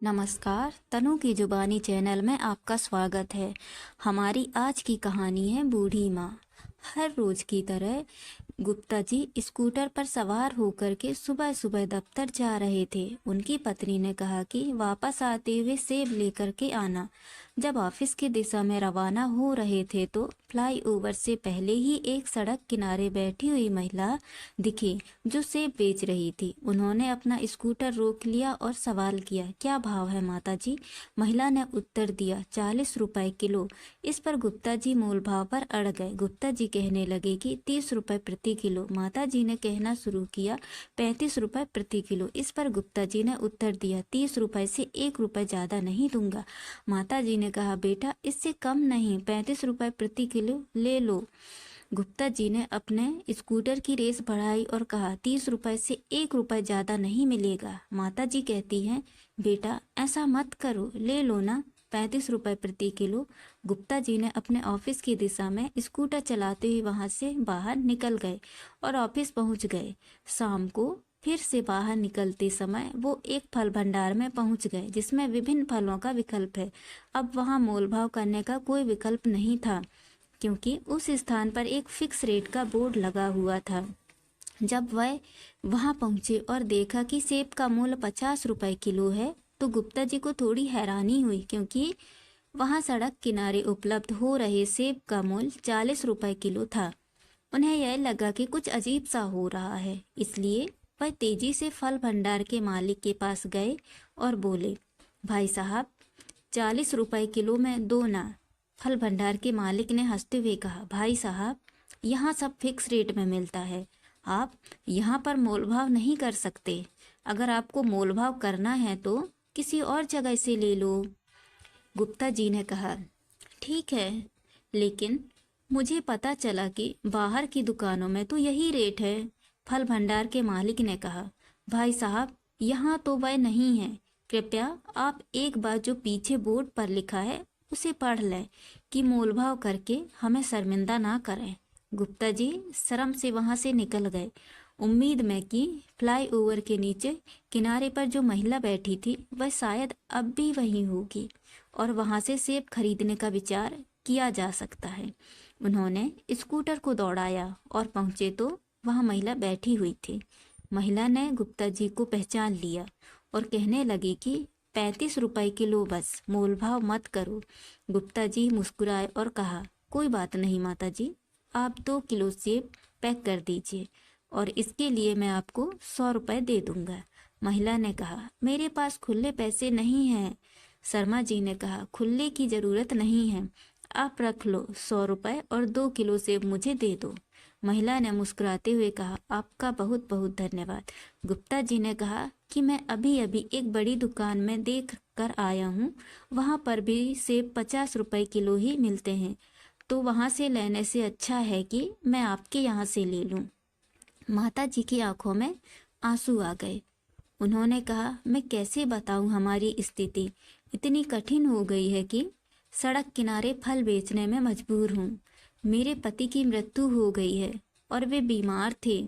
नमस्कार, तनु की जुबानी चैनल में आपका स्वागत है। हमारी आज की कहानी है बूढ़ी माँ। हर रोज की तरह गुप्ता जी स्कूटर पर सवार होकर के सुबह सुबह दफ्तर जा रहे थे। उनकी पत्नी ने कहा कि वापस आते हुए सेब लेकर के आना। जब ऑफिस की दिशा में रवाना हो रहे थे तो फ्लाईओवर से पहले ही एक सड़क किनारे बैठी हुई महिला दिखी जो सेब बेच रही थी। उन्होंने अपना स्कूटर रोक लिया और सवाल किया, क्या भाव है माता जी? महिला ने उत्तर दिया, 40 रुपए किलो। इस पर गुप्ता जी मोल भाव पर अड़ गए। गुप्ता जी कहने लगे कि 30 रुपए प्रति किलो। माता जी ने कहना शुरू किया, 35 रुपए प्रति किलो। इस पर गुप्ता जी ने उत्तर दिया, 30 रुपए से 1 रुपए ज्यादा नहीं दूंगा। माता जी ने कहा, बेटा इससे कम नहीं, 35 रुपए प्रति किलो ले लो। गुप्ता जी ने अपने स्कूटर की रेस बढ़ाई और कहा, 30 रुपए से 1 रुपए ज्यादा नहीं मिलेगा। माता जी कहती हैं, बेटा ऐसा मत करो, ले लो ना, 35 रुपए प्रति किलो। गुप्ता जी ने अपने ऑफिस की दिशा में स्कूटर चलाते हुए वहां से बाहर निकल गए और ऑफिस पहुंच गए। शाम को फिर से बाहर निकलते समय वो एक फल भंडार में पहुंच गए जिसमें विभिन्न फलों का विकल्प है। अब वहां मोलभाव करने का कोई विकल्प नहीं था क्योंकि उस स्थान पर एक फिक्स रेट का बोर्ड लगा हुआ था। जब वह वहां पहुंचे और देखा कि सेब का मूल्य 50 रुपए किलो है तो गुप्ता जी को थोड़ी हैरानी हुई क्योंकि वहां सड़क किनारे उपलब्ध हो रहे सेब का मूल्य 40 रुपए किलो था। उन्हें यह लगा कि कुछ अजीब सा हो रहा है, इसलिए वह तेजी से फल भंडार के मालिक के पास गए और बोले, भाई साहब 40 रुपए किलो में दो ना। फल भंडार के मालिक ने हंसते हुए कहा, भाई साहब यहाँ सब फिक्स रेट में मिलता है, आप यहाँ पर मोलभाव नहीं कर सकते। अगर आपको मोलभाव करना है तो किसी और जगह से ले लो। गुप्ता जी ने कहा, ठीक है, लेकिन मुझे पता चला कि बाहर की दुकानों में तो यही रेट है। फल भंडार के मालिक ने कहा, भाई साहब यहाँ तो वह नहीं है, कृपया आप एक बार जो पीछे बोर्ड पर लिखा है उसे पढ़ लें कि मोलभाव करके हमें शर्मिंदा ना करें। गुप्ता जी शर्म से वहां से निकल गए, उम्मीद में कि फ्लाईओवर के नीचे किनारे पर जो महिला बैठी थी वह शायद अब भी वही होगी और वहां से सेब खरीदने का विचार किया जा सकता है। उन्होंने स्कूटर को दौड़ाया और पहुंचे तो वहां महिला बैठी हुई थी। महिला ने गुप्ता जी को पहचान लिया और कहने लगी कि 35 रुपए किलो, बस मोलभाव मत करो। गुप्ता जी मुस्कुराए और कहा, कोई बात नहीं माता जी, आप 2 किलो सेब पैक कर दीजिए और इसके लिए मैं आपको 100 रुपए दे दूंगा। महिला ने कहा, मेरे पास खुले पैसे नहीं हैं। शर्मा जी ने कहा, खुले की जरूरत नहीं है, आप रख लो 100 रुपए और 2 किलो सेब मुझे दे दो। महिला ने मुस्कुराते हुए कहा, आपका बहुत बहुत धन्यवाद। गुप्ता जी ने कहा कि मैं अभी अभी एक बड़ी दुकान में देख कर आया हूँ, वहाँ पर भी सेब 50 रुपए किलो ही मिलते हैं, तो वहाँ से लेने से अच्छा है कि मैं आपके यहाँ से ले लूँ। माता जी की आंखों में आंसू आ गए। उन्होंने कहा, मैं कैसे बताऊं, हमारी स्थिति इतनी कठिन हो गई है कि सड़क किनारे फल बेचने में मजबूर हूँ। मेरे पति की मृत्यु हो गई है और वे बीमार थे,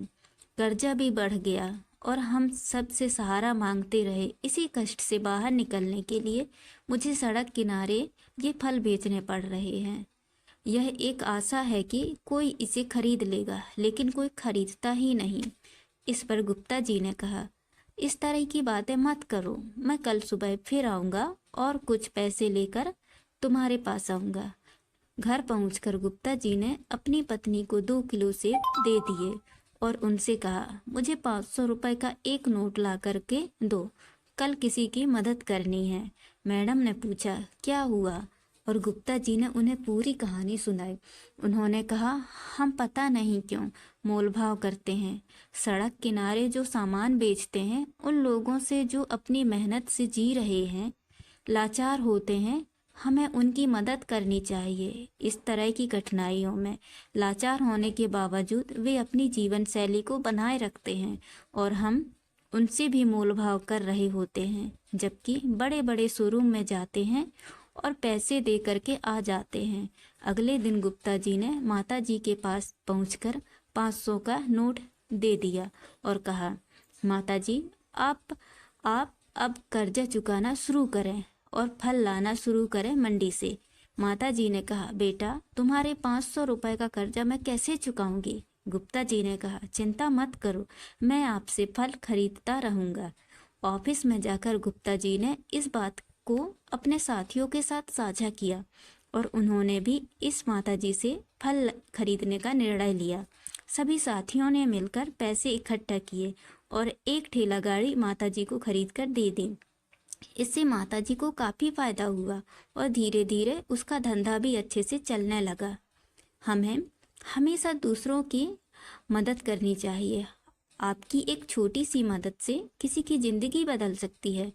कर्जा भी बढ़ गया और हम सब से सहारा मांगते रहे। इसी कष्ट से बाहर निकलने के लिए मुझे सड़क किनारे ये फल बेचने पड़ रहे हैं। यह एक आशा है कि कोई इसे खरीद लेगा, लेकिन कोई खरीदता ही नहीं। इस पर गुप्ता जी ने कहा, इस तरह की बातें मत करो, मैं कल सुबह फिर आऊँगा और कुछ पैसे लेकर तुम्हारे पास आऊँगा। घर पहुंचकर गुप्ता जी ने अपनी पत्नी को 2 किलो सेब दे दिए और उनसे कहा, मुझे 500 रुपए का एक नोट ला करके दो, कल किसी की मदद करनी है। मैडम ने पूछा, क्या हुआ? और गुप्ता जी ने उन्हें पूरी कहानी सुनाई। उन्होंने कहा, हम पता नहीं क्यों मोलभाव करते हैं। सड़क किनारे जो सामान बेचते हैं उन लोगों से जो अपनी मेहनत से जी रहे हैं, लाचार होते हैं, हमें उनकी मदद करनी चाहिए। इस तरह की कठिनाइयों में लाचार होने के बावजूद वे अपनी जीवन शैली को बनाए रखते हैं और हम उनसे भी मोलभाव कर रहे होते हैं, जबकि बड़े बड़े शोरूम में जाते हैं और पैसे दे करके आ जाते हैं। अगले दिन गुप्ता जी ने माता जी के पास पहुंचकर 500 का नोट दे दिया और कहा, माता जी आप अब कर्जा चुकाना शुरू करें और फल लाना शुरू करें मंडी से। माता जी ने कहा, बेटा तुम्हारे 500 रुपए का कर्जा मैं कैसे चुकाऊंगी? गुप्ता जी ने कहा, चिंता मत करो, मैं आपसे फल खरीदता रहूंगा। ऑफिस में जाकर गुप्ता जी ने इस बात को अपने साथियों के साथ साझा किया और उन्होंने भी इस माता जी से फल खरीदने का निर्णय लिया। सभी साथियों ने मिलकर पैसे इकट्ठा किए और एक ठेला गाड़ी माता जी को खरीद कर दे दी। इससे माता जी को काफ़ी फायदा हुआ और धीरे धीरे उसका धंधा भी अच्छे से चलने लगा। हमें हमेशा दूसरों की मदद करनी चाहिए। आपकी एक छोटी सी मदद से किसी की ज़िंदगी बदल सकती है।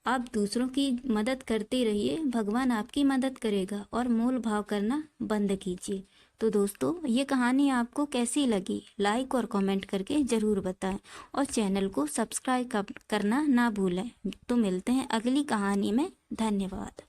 आप दूसरों की मदद करते रहिए, भगवान आपकी मदद करेगा। और मोल भाव करना बंद कीजिए। तो दोस्तों, ये कहानी आपको कैसी लगी? लाइक और कमेंट करके ज़रूर बताएं और चैनल को सब्सक्राइब करना ना भूलें। तो मिलते हैं अगली कहानी में। धन्यवाद।